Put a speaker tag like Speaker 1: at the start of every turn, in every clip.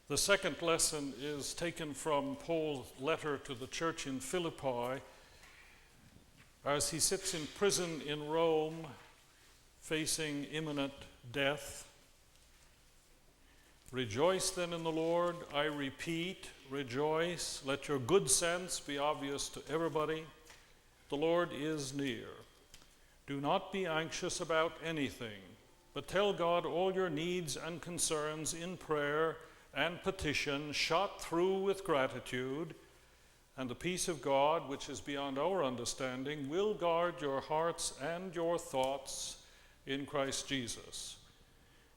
Speaker 1: The second lesson is taken from Paul's letter to the church in Philippi as he sits in prison in Rome facing imminent death. Rejoice then in the Lord, I repeat, rejoice. Let your good sense be obvious to everybody. The Lord is near. Do not be anxious about anything, but tell God all your needs and concerns in prayer and petition, shot through with gratitude, and the peace of God, which is beyond our understanding, will guard your hearts and your thoughts in Christ Jesus.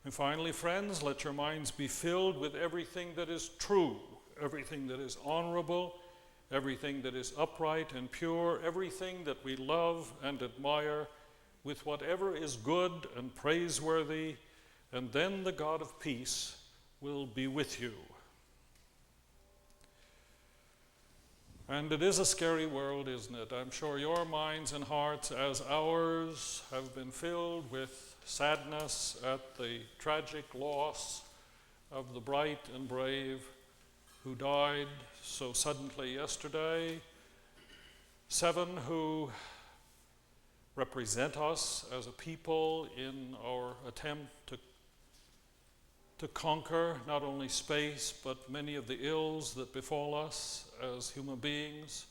Speaker 1: And finally, friends, let your minds be filled with everything that is true, everything that is honorable, everything that is upright and pure, everything that we love and admire, with whatever is good and praiseworthy, and then the God of peace will be with you. And it is a scary world, isn't it? I'm sure your minds and hearts, as ours, have been filled with sadness at the tragic loss of the bright and brave who died so suddenly yesterday. 7 who represent us as a people in our attempt to conquer not only space, but many of the ills that befall us as human beings.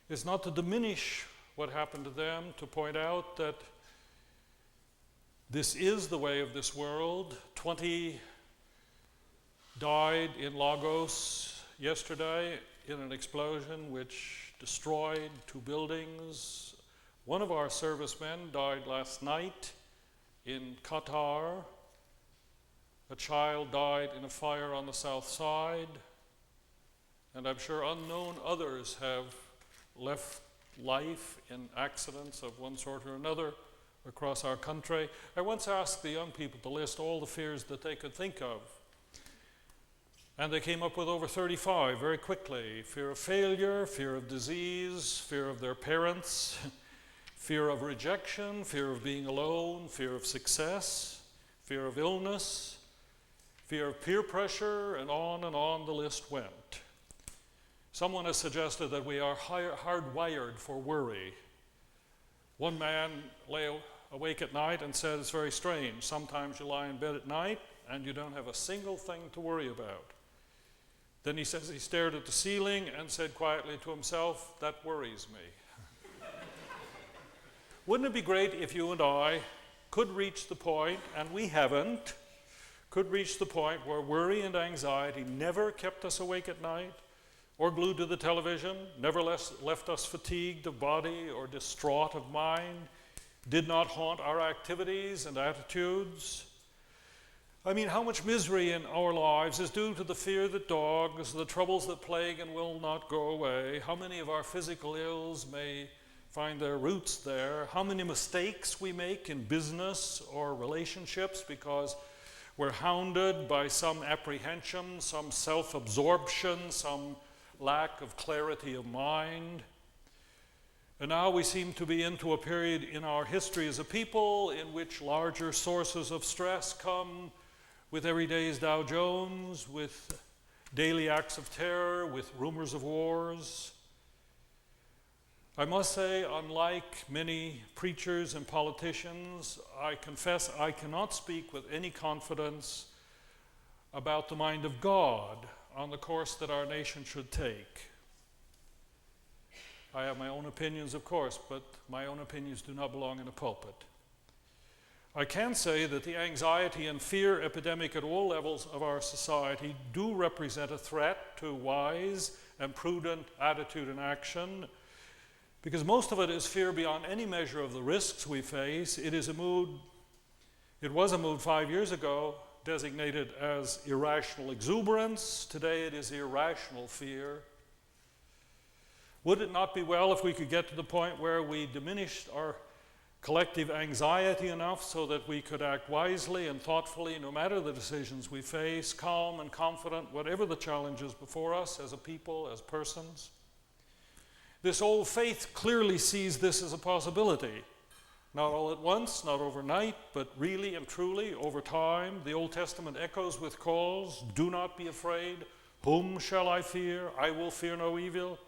Speaker 1: It's not to diminish what happened to them, to point out that this is the way of this world. 20 died in Lagos yesterday in an explosion which destroyed 2 buildings. One of our servicemen died last night in Qatar. A child died in a fire on the south side, and I'm sure unknown others have left life in accidents of one sort or another across our country. I once asked the young people to list all the fears that they could think of, and they came up with over 35 very quickly. Fear of failure, fear of disease, fear of their parents, fear of rejection, fear of being alone, fear of success, fear of illness, fear of peer pressure, and on the list went. Someone has suggested that we are hardwired for worry. One man lay awake at night and said, it's very strange. Sometimes you lie in bed at night and you don't have a single thing to worry about. Then he says he stared at the ceiling and said quietly to himself, that worries me. Wouldn't it be great if you and I could reach the point, and we haven't, could reach the point where worry and anxiety never kept us awake at night or glued to the television, never left us fatigued of body or distraught of mind, did not haunt our activities and attitudes. I mean, how much misery in our lives is due to the fear that dogs, the troubles that plague and will not go away? How many of our physical ills may find their roots there? How many mistakes we make in business or relationships because we're hounded by some apprehension, some self-absorption, some lack of clarity of mind. And now we seem to be into a period in our history as a people in which larger sources of stress come with every day's Dow Jones, with daily acts of terror, with rumors of wars. I must say, unlike many preachers and politicians, I confess I cannot speak with any confidence about the mind of God on the course that our nation should take. I have my own opinions, of course, but my own opinions do not belong in a pulpit. I can say that the anxiety and fear epidemic at all levels of our society do represent a threat to wise and prudent attitude and action, because most of it is fear beyond any measure of the risks we face. It was a mood 5 years ago designated as irrational exuberance. Today it is irrational fear. Would it not be well if we could get to the point where we diminished our collective anxiety enough so that we could act wisely and thoughtfully no matter the decisions we face, calm and confident, whatever the challenges before us as a people, as persons? This old faith clearly sees this as a possibility. Not all at once, not overnight, but really and truly over time. The Old Testament echoes with calls, do not be afraid. Whom shall I fear? I will fear no evil.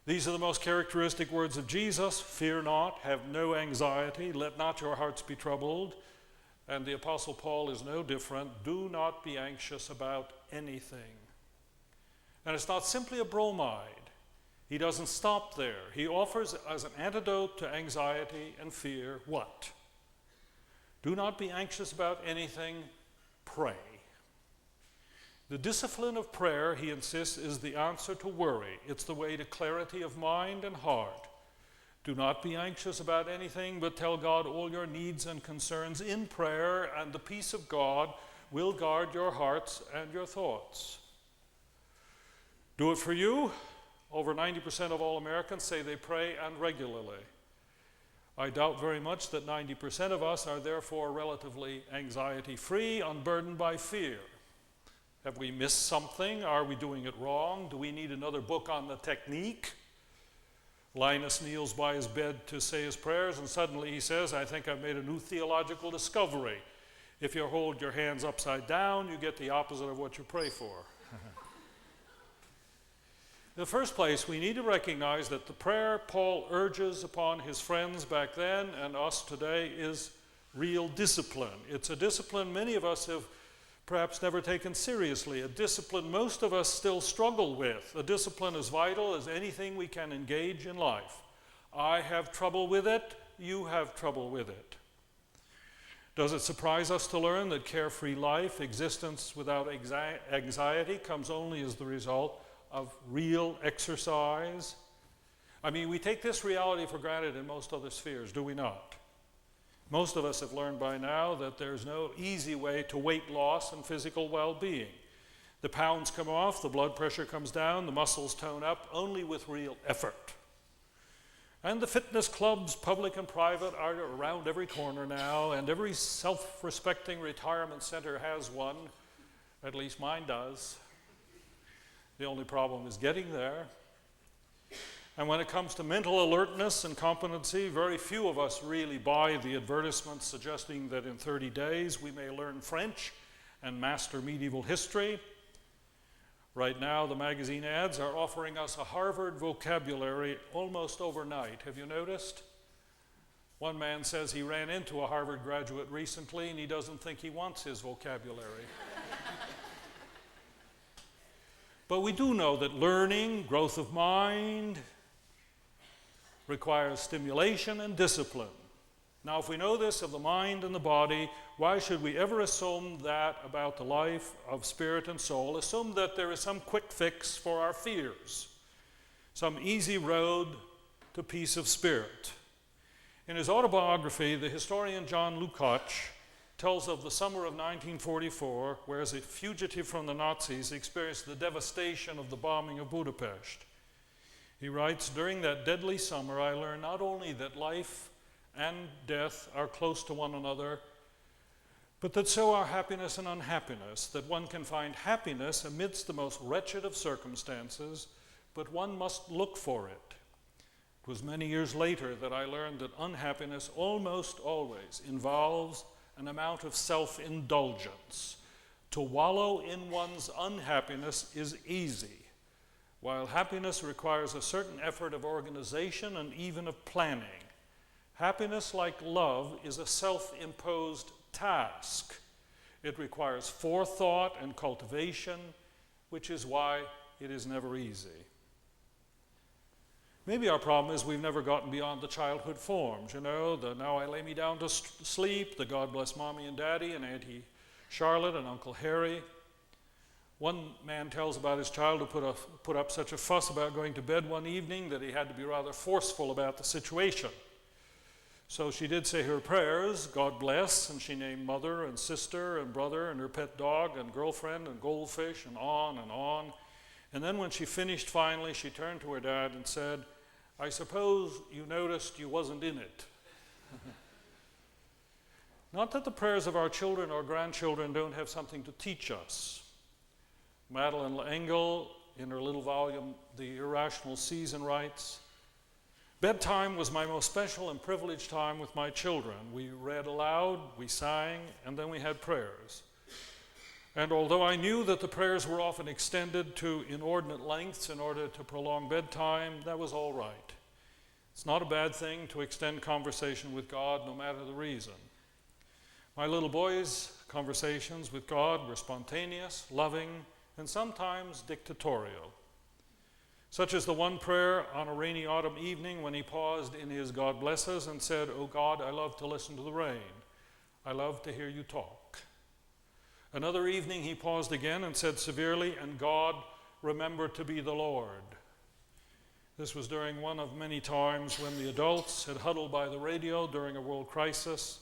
Speaker 1: These are the most characteristic words of Jesus. Fear not, have no anxiety, let not your hearts be troubled. And the Apostle Paul is no different. Do not be anxious about anything. And it's not simply a bromide. He doesn't stop there. He offers as an antidote to anxiety and fear what? Do not be anxious about anything, pray. The discipline of prayer, he insists, is the answer to worry. It's the way to clarity of mind and heart. Do not be anxious about anything, but tell God all your needs and concerns in prayer, and the peace of God will guard your hearts and your thoughts. Do it for you. Over 90% of all Americans say they pray and regularly. I doubt very much that 90% of us are therefore relatively anxiety-free, unburdened by fear. Have we missed something? Are we doing it wrong? Do we need another book on the technique? Linus kneels by his bed to say his prayers, and suddenly he says, I think I've made a new theological discovery. If you hold your hands upside down, you get the opposite of what you pray for. In the first place, we need to recognize that the prayer Paul urges upon his friends back then and us today is real discipline. It's a discipline many of us have perhaps never taken seriously, a discipline most of us still struggle with, a discipline as vital as anything we can engage in life. I have trouble with it, you have trouble with it. Does it surprise us to learn that carefree life, existence without anxiety, comes only as the result of real exercise? I mean, we take this reality for granted in most other spheres, do we not? Most of us have learned by now that there's no easy way to weight loss and physical well-being. The pounds come off, the blood pressure comes down, the muscles tone up, only with real effort. And the fitness clubs, public and private, are around every corner now, and every self-respecting retirement center has one. At least mine does. The only problem is getting there. And when it comes to mental alertness and competency, very few of us really buy the advertisements suggesting that in 30 days we may learn French and master medieval history. Right now, the magazine ads are offering us a Harvard vocabulary almost overnight. Have you noticed? One man says he ran into a Harvard graduate recently and he doesn't think he wants his vocabulary. But we do know that learning, growth of mind, requires stimulation and discipline. Now, if we know this of the mind and the body, why should we ever assume that about the life of spirit and soul? Assume that there is some quick fix for our fears, some easy road to peace of spirit. In his autobiography, the historian John Lukács tells of the summer of 1944, where as a fugitive from the Nazis, he experienced the devastation of the bombing of Budapest. He writes, during that deadly summer, I learned not only that life and death are close to one another, but that so are happiness and unhappiness, that one can find happiness amidst the most wretched of circumstances, but one must look for it. It was many years later that I learned that unhappiness almost always involves an amount of self-indulgence. To wallow in one's unhappiness is easy, while happiness requires a certain effort of organization and even of planning. Happiness, like love, is a self-imposed task. It requires forethought and cultivation, which is why it is never easy. Maybe our problem is we've never gotten beyond the childhood forms, the now I lay me down to sleep, the God bless Mommy and Daddy and Auntie Charlotte and Uncle Harry. One man tells about his child who put up such a fuss about going to bed one evening that he had to be rather forceful about the situation. So she did say her prayers, God bless, and she named mother and sister and brother and her pet dog and girlfriend and goldfish and on and on. And then when she finished finally, she turned to her dad and said, I suppose you noticed you wasn't in it. Not that the prayers of our children or grandchildren don't have something to teach us. Madeleine L'Engle, in her little volume, The Irrational Season, writes, Bedtime was my most special and privileged time with my children. We read aloud, we sang, and then we had prayers. And although I knew that the prayers were often extended to inordinate lengths in order to prolong bedtime, that was all right. It's not a bad thing to extend conversation with God, no matter the reason. My little boys' conversations with God were spontaneous, loving, and sometimes dictatorial. Such as the one prayer on a rainy autumn evening when he paused in his God blesses and said, "Oh God, I love to listen to the rain. I love to hear you talk." Another evening he paused again and said severely, "And God, remember to be the Lord." This was during one of many times when the adults had huddled by the radio during a world crisis,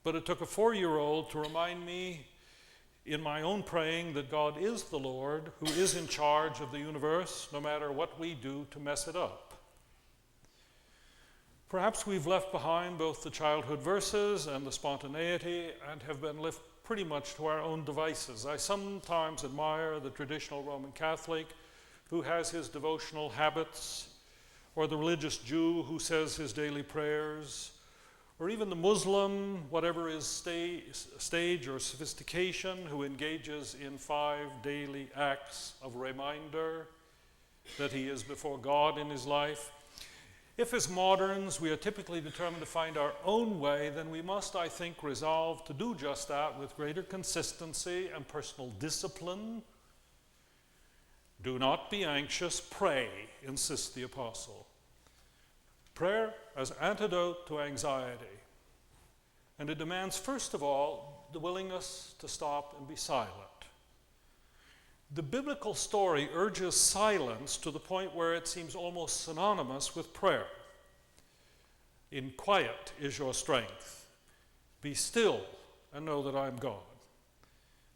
Speaker 1: but it took a 4-year-old to remind me in my own praying that God is the Lord who is in charge of the universe, no matter what we do to mess it up. Perhaps we've left behind both the childhood verses and the spontaneity and have been left pretty much to our own devices. I sometimes admire the traditional Roman Catholic who has his devotional habits, or the religious Jew who says his daily prayers, or even the Muslim, whatever his stage or sophistication, who engages in 5 daily acts of reminder that he is before God in his life. If as moderns we are typically determined to find our own way, then we must, I think, resolve to do just that with greater consistency and personal discipline. Do not be anxious, pray, insists the apostle. Prayer as antidote to anxiety. And it demands, first of all, the willingness to stop and be silent. The biblical story urges silence to the point where it seems almost synonymous with prayer. In quiet is your strength. Be still and know that I am God.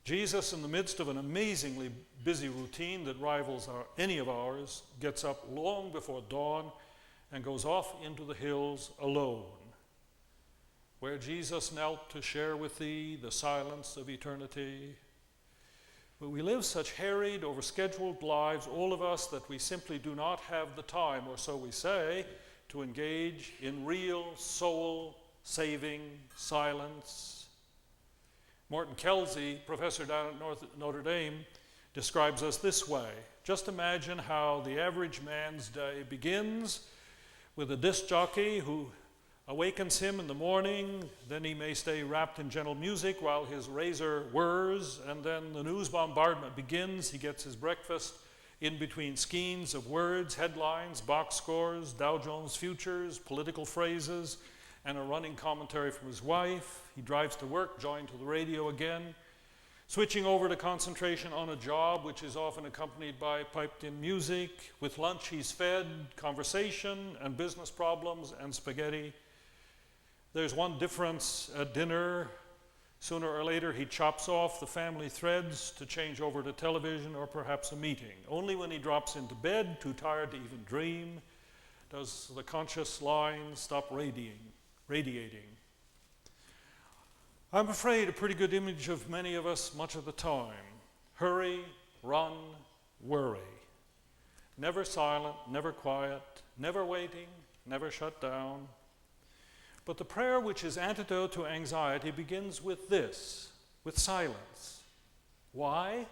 Speaker 1: Jesus, in the midst of an amazingly busy routine that rivals any of ours, gets up long before dawn and goes off into the hills alone, where Jesus knelt to share with thee the silence of eternity. But we live such harried, overscheduled lives, all of us, that we simply do not have the time, or so we say, to engage in real soul-saving silence. Morton Kelsey, professor down at Notre Dame, describes us this way. Just imagine how the average man's day begins with a disc jockey who awakens him in the morning, then he may stay wrapped in gentle music while his razor whirs, and then the news bombardment begins. He gets his breakfast in between skeins of words, headlines, box scores, Dow Jones futures, political phrases, and a running commentary from his wife. He drives to work, joined to the radio again, switching over to concentration on a job which is often accompanied by piped-in music. With lunch he's fed conversation and business problems and spaghetti. There's one difference at dinner. Sooner or later he chops off the family threads to change over to television or perhaps a meeting. Only when he drops into bed, too tired to even dream, does the conscious line stop radiating. I'm afraid a pretty good image of many of us much of the time. Hurry, run, worry. Never silent, never quiet, never waiting, never shut down. But the prayer which is antidote to anxiety begins with this, with silence. Why?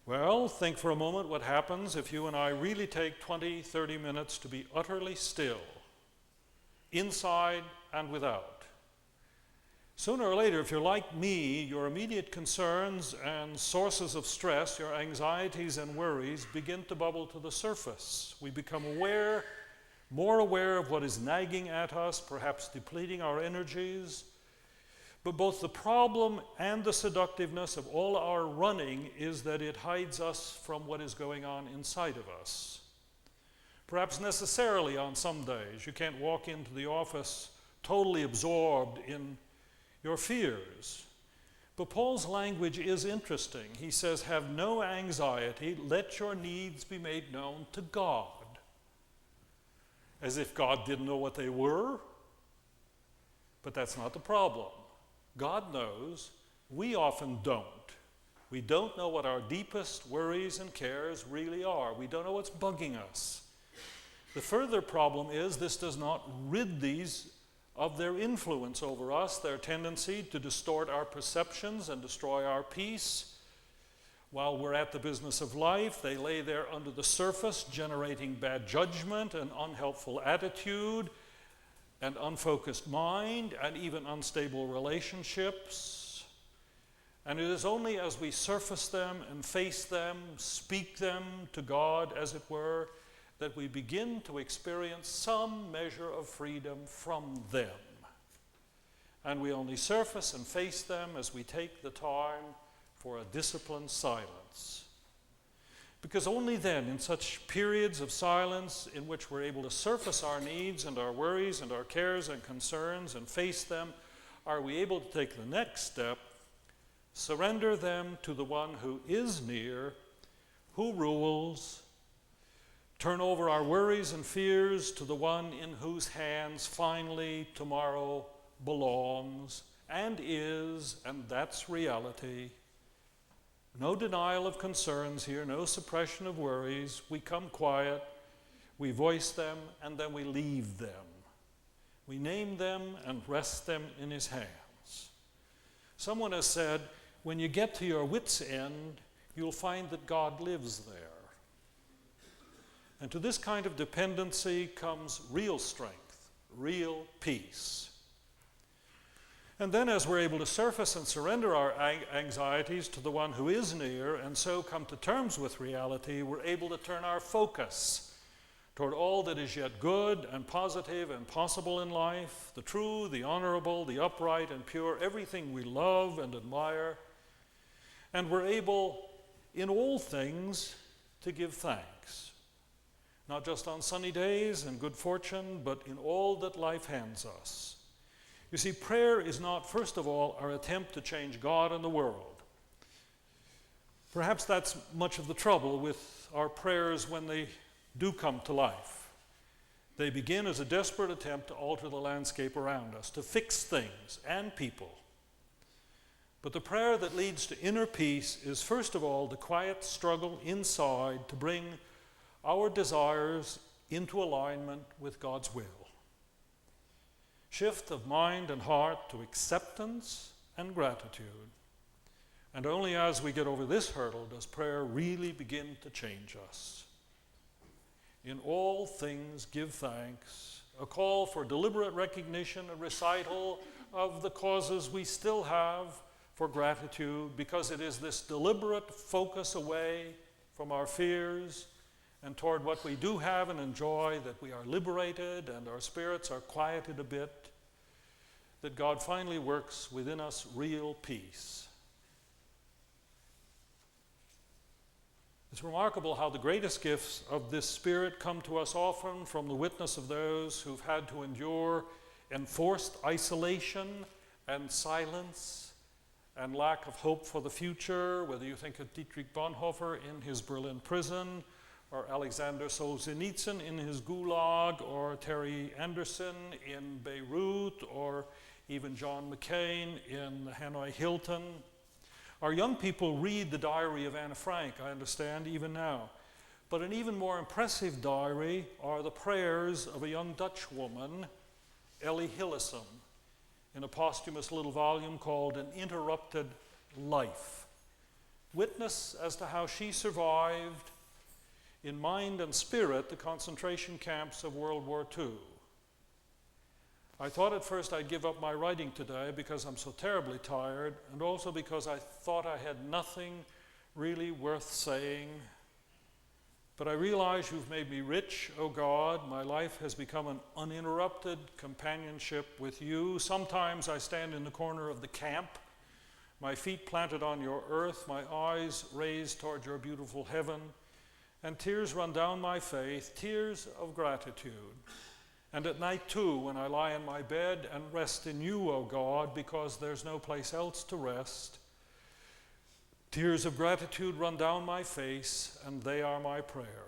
Speaker 1: Well, think for a moment what happens if you and I really take 20, 30 minutes to be utterly still, inside and without. Sooner or later, if you're like me, your immediate concerns and sources of stress, your anxieties and worries, begin to bubble to the surface. We become more aware of what is nagging at us, perhaps depleting our energies. But both the problem and the seductiveness of all our running is that it hides us from what is going on inside of us. Perhaps necessarily on some days, you can't walk into the office totally absorbed in your fears. But Paul's language is interesting. He says, have no anxiety, let your needs be made known to God. As if God didn't know what they were. But that's not the problem. God knows, we often don't. We don't know what our deepest worries and cares really are. We don't know what's bugging us. The further problem is this does not rid these of their influence over us, their tendency to distort our perceptions and destroy our peace. While we're at the business of life, they lay there under the surface, generating bad judgment and unhelpful attitude and unfocused mind and even unstable relationships. And it is only as we surface them and face them, speak them to God, as it were, that we begin to experience some measure of freedom from them. And we only surface and face them as we take the time for a disciplined silence. Because only then, in such periods of silence in which we're able to surface our needs and our worries and our cares and concerns and face them, are we able to take the next step, surrender them to the one who is near, who rules, turn over our worries and fears to the one in whose hands finally tomorrow belongs and is, and that's reality. No denial of concerns here, no suppression of worries. We come quiet, we voice them, and then we leave them. We name them and rest them in his hands. Someone has said, when you get to your wit's end, you'll find that God lives there. And to this kind of dependency comes real strength, real peace. And then as we're able to surface and surrender our anxieties to the one who is near, and so come to terms with reality, we're able to turn our focus toward all that is yet good and positive and possible in life, the true, the honorable, the upright and pure, everything we love and admire. And we're able, in all things, to give thanks. Not just on sunny days and good fortune, but in all that life hands us. You see, prayer is not, first of all, our attempt to change God and the world. Perhaps that's much of the trouble with our prayers when they do come to life. They begin as a desperate attempt to alter the landscape around us, to fix things and people. But the prayer that leads to inner peace is, first of all, the quiet struggle inside to bring our desires into alignment with God's will. Shift of mind and heart to acceptance and gratitude. And only as we get over this hurdle does prayer really begin to change us. In all things give thanks, a call for deliberate recognition, a recital of the causes we still have for gratitude, because it is this deliberate focus away from our fears and toward what we do have and enjoy that we are liberated and our spirits are quieted a bit, that God finally works within us real peace. It's remarkable how the greatest gifts of this Spirit come to us often from the witness of those who've had to endure enforced isolation and silence and lack of hope for the future, whether you think of Dietrich Bonhoeffer in his Berlin prison, or Alexander Solzhenitsyn in his Gulag, or Terry Anderson in Beirut, or even John McCain in the Hanoi Hilton. Our young people read the diary of Anne Frank, I understand, even now. But an even more impressive diary are the prayers of a young Dutch woman, Ellie Hillesum, in a posthumous little volume called An Interrupted Life. Witness as to how she survived in mind and spirit the concentration camps of World War II. I thought at first I'd give up my writing today because I'm so terribly tired, and also because I thought I had nothing really worth saying. But I realize you've made me rich, O God. My life has become an uninterrupted companionship with you. Sometimes I stand in the corner of the camp, my feet planted on your earth, my eyes raised toward your beautiful heaven, and tears run down my face, tears of gratitude. And at night too, when I lie in my bed and rest in you, O God, because there's no place else to rest, tears of gratitude run down my face, and they are my prayer.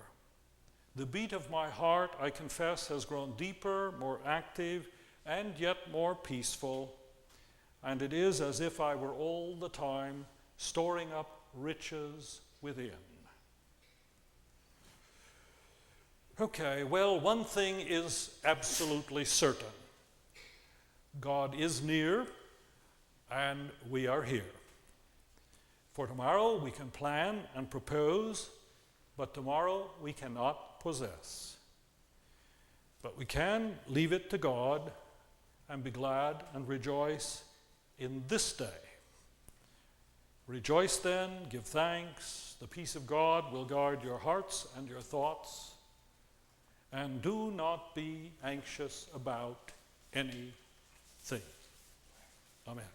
Speaker 1: The beat of my heart, I confess, has grown deeper, more active, and yet more peaceful, and it is as if I were all the time storing up riches within. Okay, well, one thing is absolutely certain. God is near, and we are here. For tomorrow we can plan and propose, but tomorrow we cannot possess. But we can leave it to God and be glad and rejoice in this day. Rejoice then, give thanks. The peace of God will guard your hearts and your thoughts. And do not be anxious about anything. Amen.